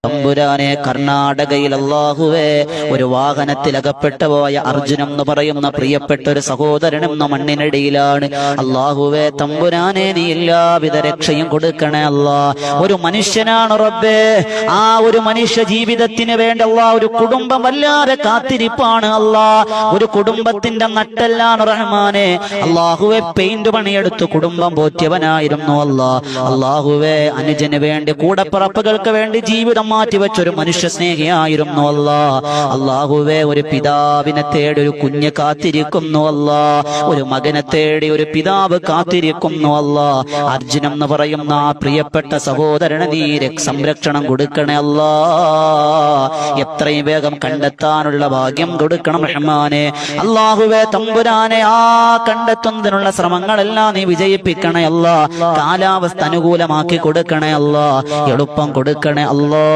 തമ്പുരാനെ കർണാടകയിൽ അല്ലാഹുവേ ഒരു വാഹനത്തിൽ അകപ്പെട്ടു പോയ അർജുനം എന്ന് പറയുന്ന പ്രിയപ്പെട്ട ഒരു സഹോദരനും മണ്ണിനടിയിലാണ്. അല്ലാഹുവേ തമ്പുരാനെ നീ എല്ലാവിധ രക്ഷയും കൊടുക്കണേ അല്ലാ. ഒരു മനുഷ്യനാണ് റബ്ബേ, ആ ഒരു മനുഷ്യ ജീവിതത്തിന് വേണ്ടി അല്ലാ ഒരു കുടുംബം വല്ലാതെ കാത്തിരിപ്പാണ് അല്ലാ. ഒരു കുടുംബത്തിന്റെ നട്ടെല്ലാണ് റഹ്മാനെ. അല്ലാഹുവേ പെയിന്റ് പണിയെടുത്ത് കുടുംബം പോറ്റിയവനായിരുന്നു അല്ലാ. അല്ലാഹുവേ അനുജന് വേണ്ടി കൂടപ്പിറപ്പുകൾക്ക് വേണ്ടി ജീവിതം മാറ്റിവെച്ചൊരു മനുഷ്യ സ്നേഹിയായിരുന്നു അല്ലാ. അല്ലാഹുവേ ഒരു പിതാവിനെ തേടി ഒരു കുഞ്ഞ് കാത്തിരിക്കുന്നു അല്ലാ. ഒരു മകനെ തേടി ഒരു പിതാവ് കാത്തിരിക്കുന്നു അല്ലാ. അർജുനം എന്ന് പറയുന്ന ആ പ്രിയപ്പെട്ട സഹോദരന് നീ സംരക്ഷണം കൊടുക്കണേ അല്ലാ. എത്രയും വേഗം കണ്ടെത്താനുള്ള ഭാഗ്യം കൊടുക്കണം റഹ്മാനെ. അല്ലാഹുവേ തമ്പുരാനെ ആ കണ്ടെത്തുന്നതിനുള്ള ശ്രമങ്ങളെല്ലാം നീ വിജയിപ്പിക്കണേ അല്ലാ. കാലാവസ്ഥ അനുകൂലമാക്കി കൊടുക്കണേ അല്ലാ. എളുപ്പം കൊടുക്കണേ അല്ലാ.